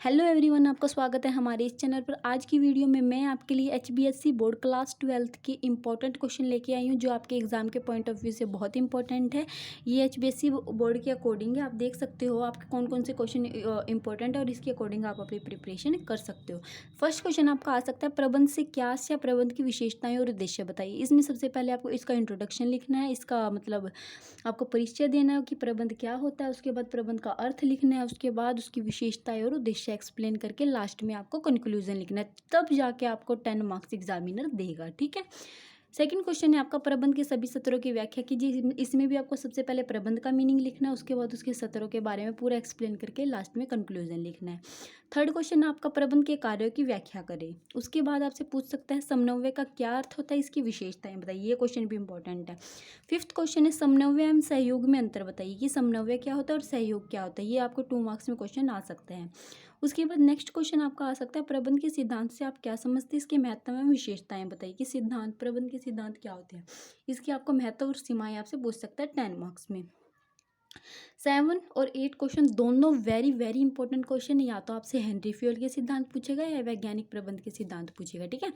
Hello everyone, आपका स्वागत है हमारे इस चैनल पर। आज की वीडियो में मैं आपके लिए एचबीएससी बोर्ड क्लास 12th के इंपॉर्टेंट क्वेश्चन लेके आई हूँ, जो आपके एग्जाम के पॉइंट ऑफ व्यू से बहुत इंपॉर्टेंट है। ये एचबीएससी बोर्ड के अकॉर्डिंग है, आप देख सकते हो आपके कौन कौन से क्वेश्चन इंपॉर्टेंट है और इसके अकॉर्डिंग आप अपनी प्रिपरेशन कर सकते हो। फर्स्ट क्वेश्चन आपका आ सकता है, प्रबंध से क्या या प्रबंध की विशेषताएं और उद्देश्य बताइए। इसमें सबसे पहले आपको इसका इंट्रोडक्शन लिखना है, इसका मतलब आपको परिचय देना है कि प्रबंध क्या होता है। उसके बाद प्रबंध का अर्थ लिखना है, उसके बाद उसकी विशेषताएं और उद्देश्य एक्सप्लेन करके लास्ट में आपको कंक्लूजन लिखना है, तब जाके आपको 10 मार्क्स एग्जामिनर देगा। ठीक है। सेकंड क्वेश्चन है आपका, प्रबंध के सभी सत्रों की व्याख्या कीजिए। इसमें भी आपको सबसे पहले प्रबंध का मीनिंग लिखना है, उसके बाद उसके सत्रों के बारे में पूरा एक्सप्लेन करके लास्ट में कंक्लूजन लिखना है। थर्ड क्वेश्चन है आपका, प्रबंध के कार्यों की व्याख्या करें। उसके बाद आपसे पूछ सकता है, समन्वय का क्या अर्थ होता है, इसकी विशेषताएं बताइए। ये क्वेश्चन भी इंपॉर्टेंट है। फिफ्थ क्वेश्चन है, समन्वय एवं सहयोग में अंतर बताइए कि समन्वय क्या होता है और सहयोग क्या होता है। ये आपको 2 मार्क्स में क्वेश्चन आ सकते हैं। उसके बाद नेक्स्ट क्वेश्चन आपका आ सकता है, प्रबंध के सिद्धांत से आप क्या समझते हैं, इसके महत्व एवं विशेषताएं बताइए कि सिद्धांत, प्रबंध के सिद्धांत क्या होते हैं, इसकी आपको महत्व और सीमाएं आपसे पूछ सकता है 10 मार्क्स में। 7 और 8 क्वेश्चन दोनों वेरी वेरी इंपॉर्टेंट क्वेश्चन है। या तो आपसे हेनरी फ्यूल के सिद्धांत पूछेगा या वैज्ञानिक प्रबंध के सिद्धांत पूछेगा। ठीक है।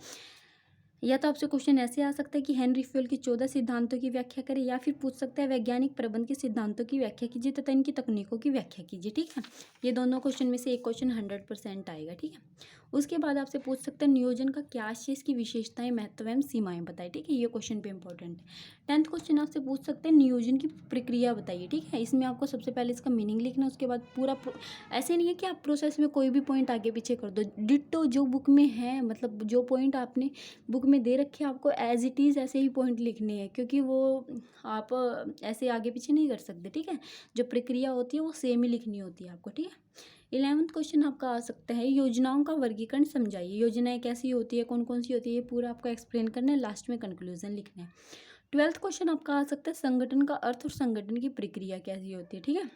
या तो आपसे क्वेश्चन ऐसे आ सकता है कि हेनरी फ्यूल के 14 सिद्धांतों की व्याख्या करें, या फिर पूछ सकता है वैज्ञानिक प्रबंध के सिद्धांतों की व्याख्या कीजिए तथा इनकी तकनीकों की व्याख्या कीजिए। ठीक है। ये दोनों क्वेश्चन में से एक क्वेश्चन 100% आएगा। ठीक है। उसके बाद आपसे पूछ सकते हैं, नियोजन का क्या आशय, इसकी विशेषताएं, महत्व एवं सीमाएं बताइए। ठीक है। ये क्वेश्चन भी इंपॉर्टेंट है। 10th क्वेश्चन आपसे पूछ सकते हैं, नियोजन की प्रक्रिया बताइए। ठीक है। इसमें आपको सबसे पहले इसका मीनिंग लिखना है, उसके बाद पूरा ऐसे नहीं है कि आप प्रोसेस में कोई भी पॉइंट आगे पीछे कर दो, डिट्टो जो बुक में है, मतलब जो पॉइंट आपने बुक में दे रखे हैं आपको एज इट इज़ ऐसे ही पॉइंट लिखने हैं, क्योंकि वो आप ऐसे आगे पीछे नहीं कर सकते। ठीक है। जो प्रक्रिया होती है वो सेम ही लिखनी होती है आपको। ठीक है। 11th क्वेश्चन आपका आ सकता है, योजनाओं का वर्गीकरण समझाइए। योजनाएं कैसी होती है, कौन कौन सी होती है, ये पूरा आपको एक्सप्लेन करना है, लास्ट में कंक्लूजन लिखना है। 12th क्वेश्चन आपका आ सकता है, संगठन का अर्थ और संगठन की प्रक्रिया कैसी होती है। ठीक है।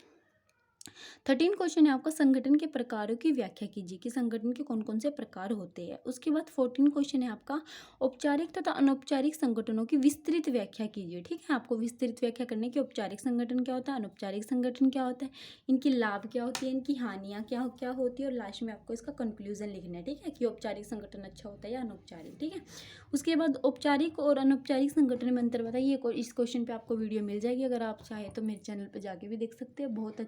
13 क्वेश्चन है आपका, संगठन के प्रकारों की व्याख्या कीजिए कि संगठन के कौन कौन से प्रकार होते हैं। उसके बाद 14 क्वेश्चन है आपका, औपचारिक तथा अनौपचारिक संगठनों की विस्तृत व्याख्या कीजिए। ठीक है। आपको विस्तृत व्याख्या करने की, औपचारिक संगठन क्या होता है, अनौपचारिक संगठन क्या होता है, इनकी लाभ क्या होती है, इनकी हानियाँ क्या क्या होती है, और लास्ट में आपको इसका कंक्लूजन लिखना है। ठीक है। कि औपचारिक संगठन अच्छा होता है या अनौपचारिक। ठीक है। उसके बाद औपचारिक और अनौपचारिक संगठन में अंतर बताइए। इस क्वेश्चन पे आपको वीडियो मिल जाएगी, अगर आप चाहे तो मेरे चैनल पर जाके भी देख सकते हैं, बहुत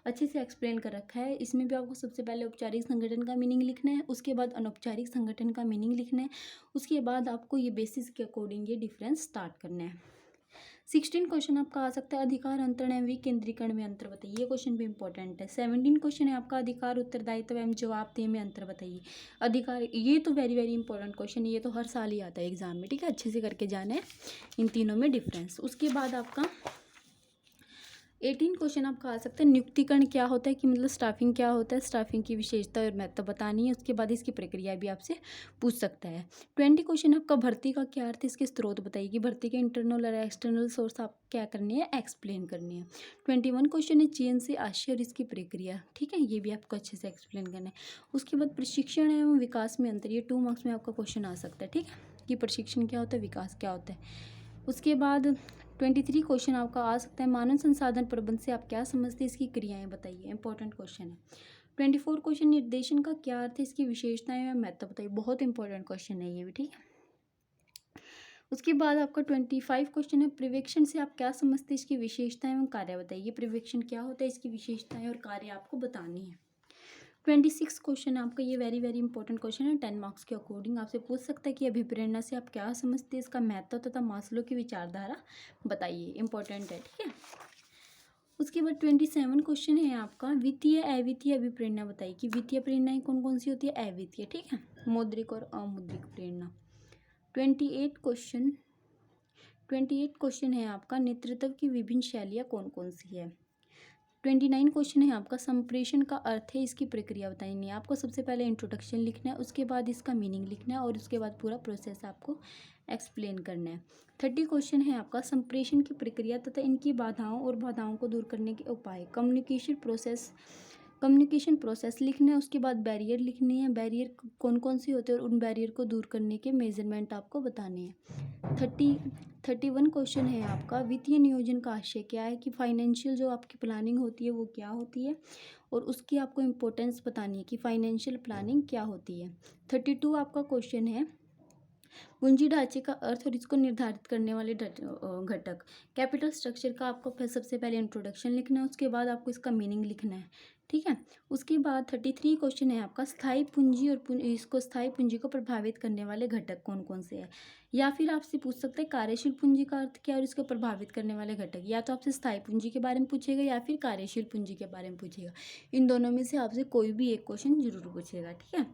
अच्छे से एक्सप्लेन कर रखा है। इसमें भी आपको सबसे पहले औपचारिक संगठन का मीनिंग लिखना है, उसके बाद अनौपचारिक संगठन का मीनिंग लिखना है, उसके बाद आपको ये बेसिस के अकॉर्डिंग ये डिफरेंस स्टार्ट करना है। 16 क्वेश्चन आपका आ सकता है, अधिकार अंतरण एवं विकेंद्रीकरण में अंतर बताइए। ये क्वेश्चन भी इंपॉर्टेंट है। 17 क्वेश्चन है आपका, अधिकार, उत्तरदायित्व एवं जवाबदेही में अंतर बताइए। अधिकार, ये तो वेरी वेरी इंपॉर्टेंट क्वेश्चन है, ये तो हर साल ही आता है एग्जाम में। ठीक है। अच्छे से करके जाना है इन तीनों में डिफरेंस। उसके बाद आपका 18 क्वेश्चन आपका आ सकता है, नियुक्तिकरण क्या होता है, कि मतलब स्टाफिंग क्या होता है, स्टाफिंग की विशेषता और महत्व बतानी है। उसके बाद इसकी प्रक्रिया भी आपसे पूछ सकता है। 20 क्वेश्चन आपका, भर्ती का क्या अर्थ है, इसके स्रोत बताइए कि भर्ती के इंटरनल और एक्सटर्नल सोर्स आप क्या करनी है, एक्सप्लेन करनी है। 21 क्वेश्चन है, चयन से आशय और इसकी प्रक्रिया। ठीक है। ये भी आपको अच्छे से एक्सप्लेन करना है। उसके बाद प्रशिक्षण एवं विकास में अंतर, ये 2 मार्क्स में आपका क्वेश्चन आ सकता है। ठीक है। कि प्रशिक्षण क्या होता है, विकास क्या होता है। उसके बाद 23 क्वेश्चन आपका आ सकता है, मानव संसाधन प्रबंध से आप क्या समझते हैं, इसकी क्रियाएं बताइए। इंपॉर्टेंट क्वेश्चन है। 24 क्वेश्चन, निर्देशन का क्या अर्थ है, इसकी विशेषताएं व महत्व बताइए। बहुत इंपॉर्टेंट क्वेश्चन है ये भी। ठीक है। उसके बाद आपका 25 क्वेश्चन है, पर्यवेक्षण से आप क्या समझते हैं, इसकी विशेषताएं एवं कार्य बताइए। पर्यवेक्षण क्या होता है, इसकी विशेषताएं और कार्य आपको बतानी है। 26 क्वेश्चन है आपका, ये वेरी वेरी इंपॉर्टेंट क्वेश्चन है। 10 मार्क्स के अकॉर्डिंग आपसे पूछ सकता है कि अभिप्रेरणा से आप क्या समझते हैं, इसका महत्व तथा मास्लो की विचारधारा बताइए। इंपॉर्टेंट है। ठीक है। उसके बाद 27 क्वेश्चन है आपका, वित्तीय अवित्तीय अभिप्रेरणा बताइए कि वित्तीय प्रेरणाएं कौन कौन सी होती है, अवित्तीय। ठीक है। मौद्रिक और अमौद्रिक प्रेरणा। 28 क्वेश्चन 28 क्वेश्चन है आपका, नेतृत्व की विभिन्न शैलियाँ कौन कौन सी है। 29 क्वेश्चन है आपका, संप्रेषण का अर्थ है, इसकी प्रक्रिया बताइए। आपको सबसे पहले इंट्रोडक्शन लिखना है, उसके बाद इसका मीनिंग लिखना है, और उसके बाद पूरा प्रोसेस आपको एक्सप्लेन करना है। 30 क्वेश्चन है आपका, संप्रेषण की प्रक्रिया तथा इनकी बाधाओं और बाधाओं को दूर करने के उपाय। कम्युनिकेशन प्रोसेस कम्युनिकेशन प्रोसेस लिखना है, उसके बाद बैरियर लिखनी है, बैरियर कौन कौन से होते हैं और उन बैरियर को दूर करने के मेजरमेंट आपको बताने हैं। 31 क्वेश्चन है आपका, वित्तीय नियोजन का आशय क्या है, कि फाइनेंशियल जो आपकी प्लानिंग होती है वो क्या होती है और उसकी आपको इम्पोर्टेंस बतानी है कि फाइनेंशियल प्लानिंग क्या होती है। 32 आपका क्वेश्चन है, पूंजी ढांचे का अर्थ और इसको निर्धारित करने वाले घटक। कैपिटल स्ट्रक्चर का आपको सबसे पहले इंट्रोडक्शन लिखना है, उसके बाद आपको इसका मीनिंग लिखना है, ठीक है। उसके बाद 33 क्वेश्चन है आपका, स्थायी पूंजी और इसको स्थायी पूंजी को प्रभावित करने वाले घटक कौन कौन से हैं। या फिर आपसे पूछ सकते हैं कार्यशील पूंजी का अर्थ क्या है और इसको प्रभावित करने वाले घटक। या तो आपसे स्थायी पूंजी के बारे में पूछेगा या फिर कार्यशील पूंजी के बारे में पूछेगा। इन दोनों में से आपसे कोई भी एक क्वेश्चन जरूर पूछेगा, ठीक है।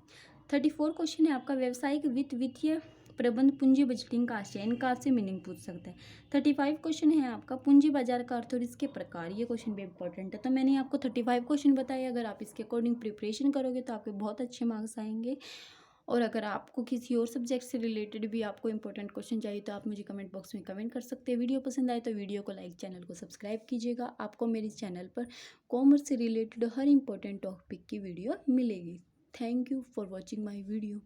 34 क्वेश्चन है आपका, व्यावसायिक वित्त, वित्तीय प्रबंध, पूंजी बजटिंग का आशय। इनका आपसे मीनिंग पूछ सकते हैं। 35 क्वेश्चन है आपका, पूंजी बाजार का अर्थ और इसके प्रकार। ये क्वेश्चन भी इंपॉर्टेंट है। तो मैंने आपको 35 क्वेश्चन बताए, अगर आप इसके अकॉर्डिंग प्रिपरेशन करोगे तो आपके बहुत अच्छे मार्क्स आएंगे। और अगर आपको किसी और सब्जेक्ट से रिलेटेड भी आपको इंपॉर्टेंट क्वेश्चन चाहिए तो आप मुझे कमेंट बॉक्स में कमेंट कर सकते हैं। वीडियो पसंद आए तो वीडियो को लाइक, चैनल को सब्सक्राइब कीजिएगा। आपको मेरे चैनल पर कॉमर्स से रिलेटेड हर इंपॉर्टेंट टॉपिक की वीडियो मिलेगी। Thank you for watching my video.